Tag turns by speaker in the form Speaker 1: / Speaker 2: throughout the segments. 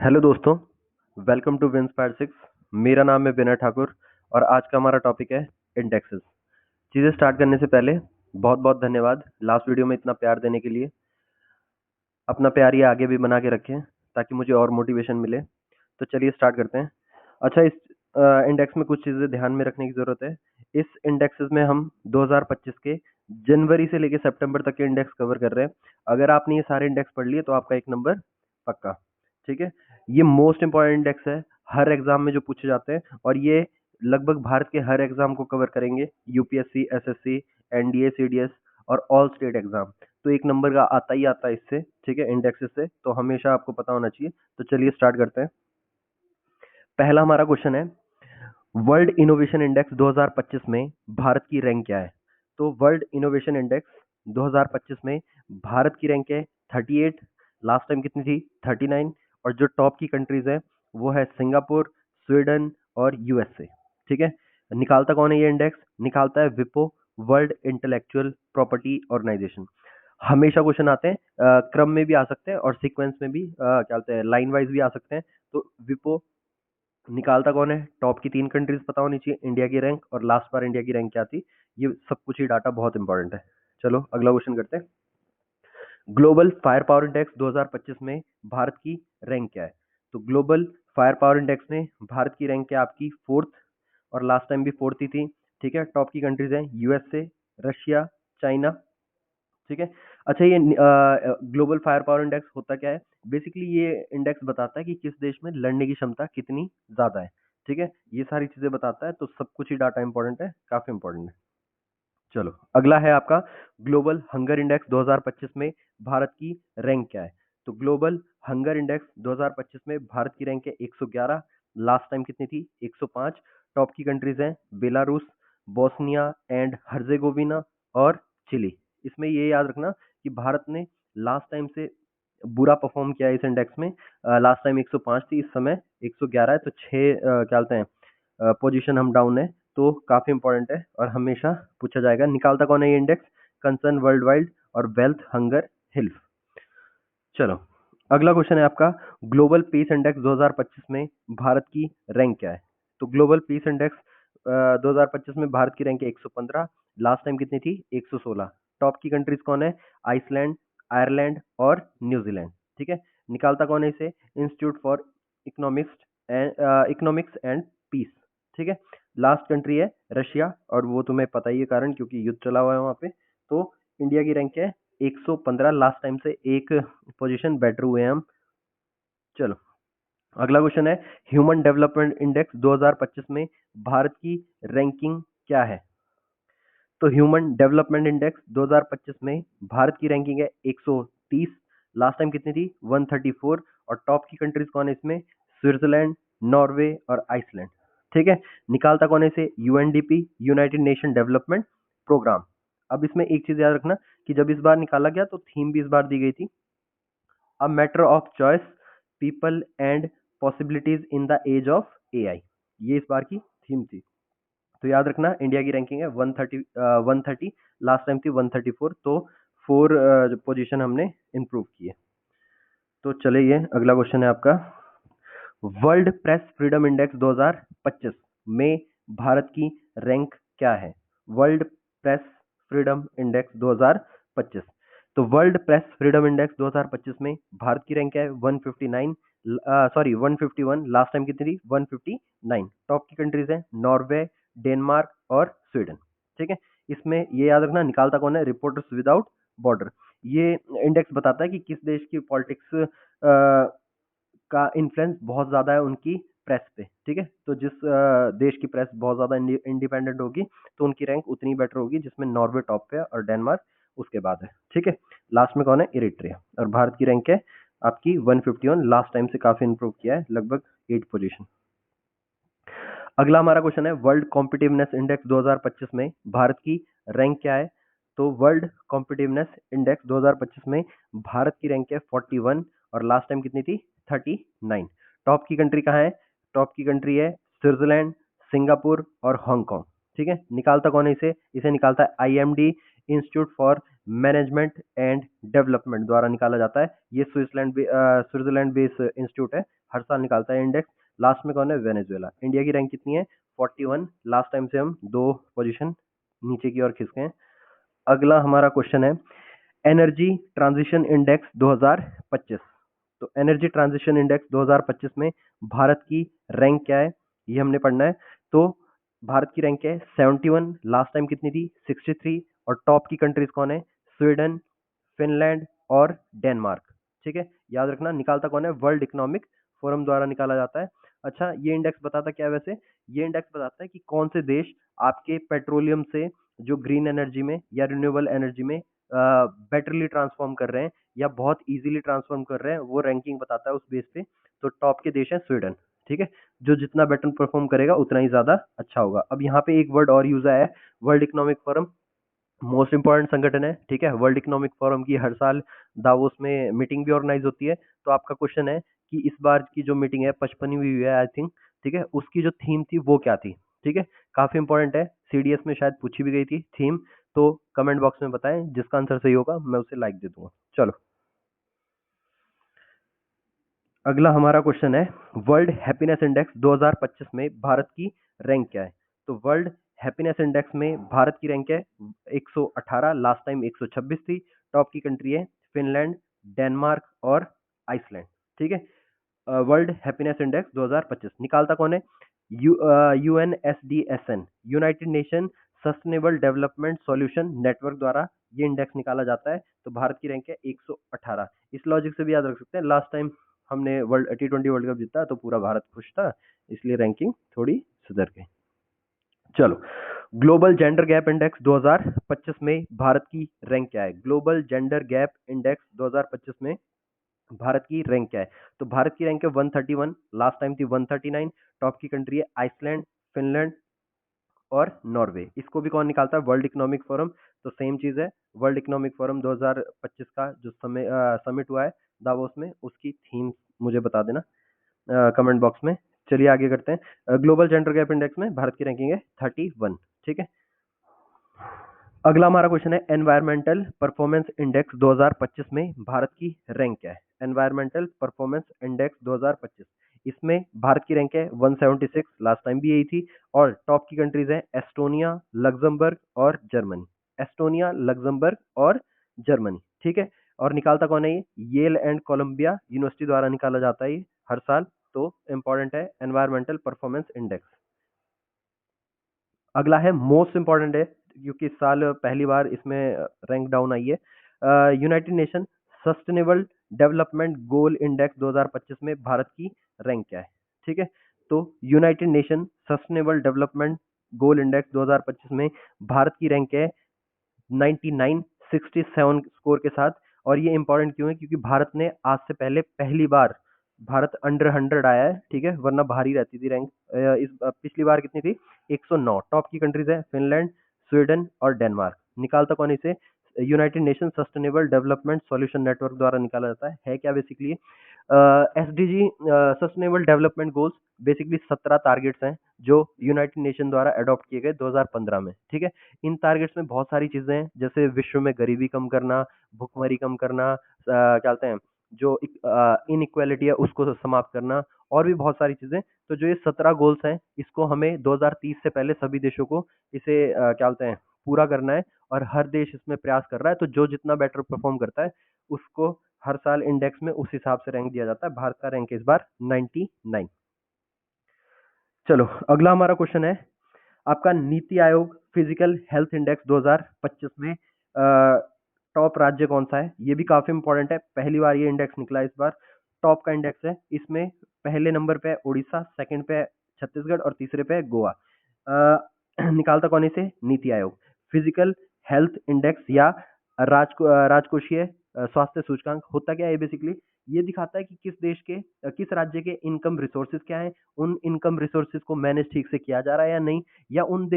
Speaker 1: Hello दोस्तों, welcome to विंस्पायर 6। मेरा नाम है विनय ठाकुर और आज का हमारा टॉपिक है इंडेक्सेस। चीज़ें स्टार्ट करने से पहले बहुत बहुत धन्यवाद लास्ट वीडियो में इतना प्यार देने के लिए। अपना प्यार ये आगे भी बना के रखें ताकि मुझे और मोटिवेशन मिले। तो चलिए स्टार्ट करते हैं। अच्छा, इस इंडेक्स में कुछ चीज़ें ध्यान में रखने की ज़रूरत है। इस इंडेक्सेस में हम 2025 के जनवरी से लेकर सितंबर तक के इंडेक्स कवर कर रहे हैं। अगर आपने ये सारे इंडेक्स पढ़ लिए तो आपका एक नंबर पक्का। ठीक है, ये मोस्ट इंपॉर्टेंट इंडेक्स है, हर एग्जाम में जो पूछे जाते हैं, और ये लगभग भारत के हर एग्जाम को कवर करेंगे। यूपीएससी, एसएससी, एनडीए, सीडीएस और ऑल स्टेट एग्जाम। तो एक नंबर का आता ही आता है इससे। ठीक है, इंडेक्सेस से तो हमेशा आपको पता होना चाहिए। तो चलिए स्टार्ट करते हैं। पहला हमारा क्वेश्चन है, वर्ल्ड इनोवेशन इंडेक्स 2025 में भारत की रैंक क्या है? तो वर्ल्ड इनोवेशन इंडेक्स 2025 में भारत की रैंक है 38। लास्ट टाइम कितनी थी? 39। और जो टॉप की कंट्रीज है वो है सिंगापुर, स्वीडन और यूएसए। ठीक है, निकालता कौन है ये इंडेक्स? निकालता है विपो, वर्ल्ड इंटेलेक्चुअल प्रॉपर्टी ऑर्गेनाइजेशन। हमेशा क्वेश्चन आते हैं, क्रम में भी आ सकते हैं और सीक्वेंस में भी, क्या बोलते हैं, लाइन वाइज भी आ सकते हैं। तो विपो निकालता कौन है? टॉप की 3 कंट्रीज पता होनी चाहिए, इंडिया की रैंक और लास्ट बार इंडिया की रैंक क्या थी। ये सब कुछ ही डाटा बहुत इंपॉर्टेंट है। चलो अगला क्वेश्चन करते हैं। ग्लोबल फायर पावर इंडेक्स 2025 में भारत की रैंक क्या है? तो ग्लोबल फायर पावर इंडेक्स में भारत की रैंक क्या है? आपकी फोर्थ, और लास्ट टाइम भी फोर्थ ही थी। ठीक है, टॉप की कंट्रीज हैं यूएसए, रशिया, चाइना। ठीक है। अच्छा, ये ग्लोबल फायर पावर इंडेक्स होता क्या है? बेसिकली ये इंडेक्स बताता है कि किस देश में लड़ने की क्षमता कितनी ज्यादा है। ठीक है, ये सारी चीजें बताता है, तो सब कुछ ही डाटा इंपॉर्टेंट है, काफी इंपॉर्टेंट है। चलो अगला है आपका, ग्लोबल हंगर इंडेक्स 2025 में भारत की रैंक क्या है? तो ग्लोबल हंगर इंडेक्स 2025 में भारत की रैंक है 111। लास्ट टाइम कितनी थी? 105। टॉप की कंट्रीज हैं बेलारूस, बोस्निया एंड हर्जेगोविना और चिली। इसमें ये याद रखना कि भारत ने लास्ट टाइम से बुरा परफॉर्म किया है इस इंडेक्स में। लास्ट टाइम 105 थी, इस समय 111 है, तो 6 क्या बोलते हैं पोजीशन हम डाउन है। तो काफी इंपॉर्टेंट है और हमेशा पूछा जाएगा। निकालता कौन है ये इंडेक्स? कंसर्न वर्ल्ड वाइड और वेल्थ हंगर हेल्थ। चलो अगला क्वेश्चन है आपका, ग्लोबल पीस इंडेक्स 2025 में भारत की रैंक क्या है? तो ग्लोबल पीस इंडेक्स 2025 में भारत की रैंक है 115। लास्ट टाइम कितनी थी? 116। टॉप की कंट्रीज कौन है? आइसलैंड, आयरलैंड और न्यूजीलैंड। ठीक है, निकालता कौन है इसे? Institute for economics and peace. ठीक है, लास्ट कंट्री है रशिया, और वो तुम्हें पता ही है कारण, क्योंकि युद्ध चला हुआ है वहां पे। तो इंडिया की रैंक है 115। लास्ट टाइम से एक पोजीशन बेटर हुए हैं हम। चलो अगला क्वेश्चन है, ह्यूमन डेवलपमेंट इंडेक्स 2025 में भारत की रैंकिंग क्या है? तो ह्यूमन डेवलपमेंट इंडेक्स 2025 में भारत की रैंकिंग है 130। लास्ट टाइम कितनी थी? 134। और टॉप की कंट्रीज कौन है इसमें? स्विट्जरलैंड, नॉर्वे और आइसलैंड। ठीक है, निकालता कौन है इसे? UNDP, United Nation Development Programme. अब इसमें एक चीज याद रखना कि जब इस बार निकाला गया तो थीम भी इस बार दी गई थी, a matter of choice, people and possibilities in the age of AI. ये इस बार की थीम थी। तो याद रखना इंडिया की रैंकिंग है 130। लास्ट टाइम थी 134। तो 4 पोजीशन हमने इंप्रूव की है। तो चलिए अगला क्वेश्चन है आपका, वर्ल्ड प्रेस फ्रीडम इंडेक्स 2025 में भारत की रैंक क्या है? World press freedom index 2025। तो वर्ल्ड प्रेस फ्रीडम इंडेक्स 2025 में भारत की रैंक क्या है? 159। सॉरी 151। लास्ट टाइम कितनी थी? 159। टॉप की कंट्रीज है नॉर्वे, डेनमार्क और स्वीडन। ठीक है, इसमें ये याद रखना, निकालता कौन है? Reporters without border. ये इंडेक्स बताता है कि किस देश की पॉलिटिक्स का इन्फ्लुएंस बहुत ज़्यादा है उनकी प्रेस पे। ठीक है, तो जिस देश की प्रेस बहुत ज़्यादा इंडिपेंडेंट होगी तो उनकी रैंक उतनी बेटर होगी, जिसमें नॉर्वे टॉप पे है और डेनमार्क उसके बाद है। ठीक है, लास्ट में कौन है? इरिट्रिया। और भारत की रैंक है आपकी 151। लास्ट टाइम से काफ़ी इंप्रूव किया है, लगभग 8 पोजीशन। अगला हमारा क्वेश्चन है, वर्ल्ड कॉम्पिटिटिवनेस इंडेक्स 2025 में भारत की रैंक क्या है? तो वर्ल्ड कॉम्पिटिटिवनेस इंडेक्स 2025 में भारत की रैंक है 41। और लास्ट टाइम कितनी थी? 39। टॉप की कंट्री कहाँ है? टॉप की कंट्री है स्विट्जरलैंड, सिंगापुर और हांगकांग। ठीक है, निकालता कौन है इसे? इसे निकालता है IMD, institute for management and development द्वारा निकाला जाता है। ये स्विट्जरलैंड बेस्ड इंस्टीट्यूट है, हर साल निकालता है इंडेक्स। लास्ट में कौन है? वेनेजुएला। इंडिया की रैंक कितनी है? 41। लास्ट टाइम से हम 2 पोजीशन नीचे की ओर खिसके हैं। अगला हमारा क्वेश्चन है एनर्जी ट्रांजिशन इंडेक्स 2025। तो एनर्जी ट्रांजिशन इंडेक्स 2025 में भारत की रैंक क्या है, ये हमने पढ़ना है। तो भारत की रैंक है 71। लास्ट टाइम कितनी थी? 63। और टॉप की कंट्रीज कौन है? स्वीडन, फिनलैंड और डेनमार्क। ठीक है, याद रखना। निकालता कौन है? वर्ल्ड इकोनॉमिक फोरम द्वारा निकाला जाता है। अच्छा, ये इंडेक्स बताता क्या है वैसे? ये इंडेक्स बताता है कि कौन से देश आपके पेट्रोलियम से जो ग्रीन एनर्जी में या रिन्यूएबल एनर्जी में बेटरली ट्रांसफॉर्म कर रहे हैं या बहुत इजीली ट्रांसफॉर्म कर रहे हैं, वो रैंकिंग बताता है उस बेस पे। तो टॉप के देश है स्वीडन। ठीक है, जो जितना बेटर परफॉर्म करेगा उतना ही ज्यादा अच्छा होगा। अब यहाँ पे एक वर्ड और यूज आया है, world economic forum. Most important संगठन है, ठीक है। वर्ल्ड इकोनॉमिक फोरम की हर साल दावोस में मीटिंग भी ऑर्गेनाइज होती है। तो आपका क्वेश्चन है कि इस बार की जो मीटिंग है 55वीं हुई है आई थिंक, ठीक है, उसकी जो थीम थी वो क्या थी? ठीक है, काफी इंपॉर्टेंट है, सीडीएस में शायद पूछी भी गई थी थीम। तो कमेंट बॉक्स में बताएं, जिसका आंसर सही होगा मैं उसे लाइक दे दूंगा। चलो, अगला हमारा क्वेश्चन है वर्ल्ड हैप्पीनेस इंडेक्स 2025 में भारत की रैंक क्या है? तो वर्ल्ड हैप्पीनेस इंडेक्स में भारत की रैंक है 118। लास्ट टाइम 126 थी। टॉप की कंट्री है फिनलैंड, डेनमार्क और आइसलैंड। ठीक है, वर्ल्ड हैप्पीनेस इंडेक्स 2025 निकालता कौन है? UNSDSN, United Nation Sustainable Development Solution Network द्वारा ये इंडेक्स निकाला जाता है। तो भारत की रैंक है 118। इस लॉजिक से भी याद रख सकते हैं, लास्ट टाइम हमने वर्ल्ड T20 वर्ल्ड कप जीता तो पूरा भारत खुश था, इसलिए रैंकिंग थोड़ी सुधर गई। चलो, ग्लोबल जेंडर गैप इंडेक्स 2025 में भारत की रैंक क्या है? ग्लोबल जेंडर गैप इंडेक्स 2025 में भारत की रैंक क्या है? तो भारत की रैंक है 131। लास्ट टाइम थी 139। टॉप की कंट्री है आइसलैंड, फिनलैंड और नॉर्वे। इसको भी कौन निकालता है? World economic forum. तो सेम चीज है, वर्ल्ड इकोनॉमिक फोरम 2025 का जो समिट हुआ है दावोस में, उसकी थीम मुझे बता देना कमेंट बॉक्स में। चलिए आगे करते हैं। ग्लोबल जेंडर गैप इंडेक्स में भारत की रैंकिंग है 31। ठीक है, अगला हमारा क्वेश्चन है एनवायरमेंटल परफॉर्मेंस इंडेक्स 2025 में भारत की रैंक क्या है? एनवायरमेंटल परफॉर्मेंस इंडेक्स 2025, इसमें भारत की रैंक है 176। लास्ट टाइम भी यही थी। और टॉप की कंट्रीज है एस्टोनिया, लग्जमबर्ग और जर्मनी। एस्टोनिया, लग्जमबर्ग और जर्मनी। ठीक है, और निकालता कौन है? ये येल एंड कोलंबिया यूनिवर्सिटी द्वारा निकाला जाता है ये हर साल। तो इंपॉर्टेंट है एनवायरमेंटल परफॉर्मेंस इंडेक्स। अगला है मोस्ट इंपॉर्टेंट है, क्योंकि इस साल पहली बार इसमें रैंक डाउन आई है। United Nation Sustainable development goal index 2025 में भारत की रैंक क्या है? ठीक है, तो United Nation Sustainable development goal index 2025 में भारत की रैंक है 99, 67 स्कोर के साथ। और ये इंपॉर्टेंट क्यों है? क्योंकि भारत ने आज से पहले पहली बार भारत अंडर 100 आया है। ठीक है, वरना बाहर ही रहती थी रैंक। पिछली बार कितनी थी? 109। टॉप की कंट्रीज है फिनलैंड, स्वीडन और डेनमार्क। निकालता कौन इसे? United Nation Sustainable Development Solution Network द्वारा निकाला जाता है क्या basically? SDG sustainable development goals basically 17 targets हैं जो यूनाइटेड नेशन द्वारा अडॉप्ट किए गए 2015 में। ठीक है, इन टारगेट्स में बहुत सारी चीजें हैं, जैसे विश्व में गरीबी कम करना, भुखमरी कम करना, क्या कहते हैं, जो इनइक्वालिटी है उसको समाप्त करना, और भी बहुत सारी चीजें। तो जो ये 17 गोल्स हैं, इसको हमें 2030 से पहले सभी देशों को इसे क्या बोलते हैं, पूरा करना है। और हर देश इसमें प्रयास कर रहा है। तो जो जितना बेटर परफॉर्म करता है उसको हर साल इंडेक्स में उस हिसाब से रैंक दिया जाता है। भारत का रैंक इस बार 99। चलो, अगला हमारा क्वेश्चन है आपका NITI Aayog physical health index 2025 में टॉप राज्य कौन सा है? ये भी काफी इंपॉर्टेंट है, पहली बार ये इंडेक्स निकला इस बार। टॉप का इंडेक्स है, इसमें पहले नंबर पे है उड़ीसा, सेकंड पे है छत्तीसगढ़ और तीसरे पे है गोवा। निकालता कौन इसे? NITI Aayog. Physical health index या राजकोषीय स्वास्थ्य सूचकांक होता क्या है बेसिकली? ये दिखाता है कि किस देश के किस राज्य के इनकम रिसोर्सेज क्या है, उन इनकम रिसोर्सेज को मैनेज ठीक से किया जा रहा है या नहीं, या उन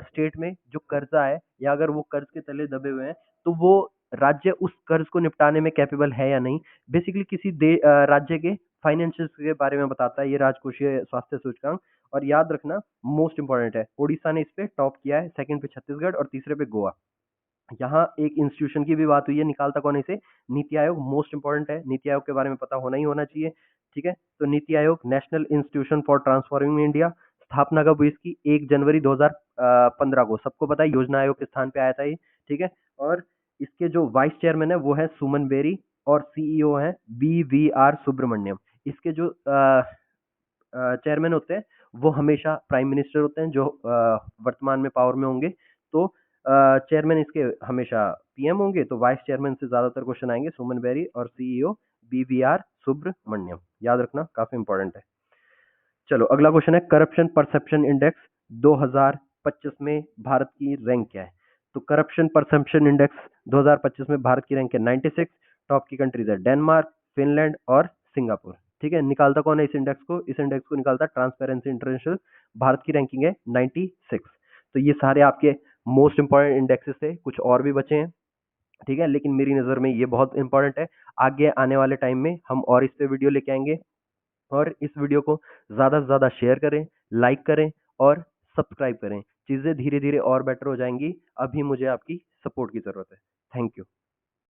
Speaker 1: स्टेट में जो कर्जा है, या अगर वो कर्ज के तले दबे हुए हैं तो वो राज्य उस कर्ज को निपटाने में कैपेबल है या नहीं। बेसिकली किसी राज्य के फाइनेंशियल के बारे में बताता है ये राजकोषीय स्वास्थ्य सूचकांक। और याद रखना, मोस्ट इंपॉर्टेंट है, उड़ीसा ने इस पे टॉप किया है, सेकंड पे छत्तीसगढ़ और तीसरे पे गोवा। यहाँ एक इंस्टीट्यूशन की भी बात हुई है, निकालता कौन है इसे? नीति आयोग। मोस्ट इंपॉर्टेंट है, नीति आयोग के बारे में पता होना ही होना चाहिए। ठीक है, तो NITI Aayog, national institution for transforming India, स्थापना कब हुई इसकी? 1 जनवरी 2015 को। सबको पता है योजना आयोग के स्थान पे आया था ये। ठीक है, और इसके जो वाइस चेयरमैन है वो है सुमन बेरी, और सीईओ है BVR सुब्रमण्यम। इसके जो चेयरमैन होते हैं वो हमेशा प्राइम मिनिस्टर होते हैं, जो वर्तमान में पावर में होंगे। तो चेयरमैन इसके हमेशा PM होंगे, तो वाइस चेयरमैन से ज्यादातर क्वेश्चन आएंगे, सुमन बेरी और सीईओ BVR सुब्रमण्यम। याद रखना, काफी इंपॉर्टेंट है। चलो अगला क्वेश्चन है, करप्शन परसेप्शन इंडेक्स 2025 में भारत की रैंक क्या है? तो करप्शन परसेप्शन इंडेक्स 2025 में भारत की रैंक है 96। टॉप की कंट्रीज है डेनमार्क, फिनलैंड और सिंगापुर। ठीक है, निकालता कौन है इस इंडेक्स को? इस इंडेक्स को निकालता ट्रांसपेरेंसी इंटरनेशनल। भारत की रैंकिंग है 96। तो ये सारे आपके मोस्ट इंपॉर्टेंट इंडेक्सेस थे, कुछ और भी बचे हैं। ठीक है, लेकिन मेरी नज़र में ये बहुत इंपॉर्टेंट है। आगे आने वाले टाइम में हम और इस पे वीडियो लेके आएंगे, और इस वीडियो को ज़्यादा से ज़्यादा शेयर करें, लाइक करें और सब्सक्राइब करें। चीज़ें धीरे धीरे और बेटर हो जाएंगी, अभी मुझे आपकी सपोर्ट की ज़रूरत है। Thank you.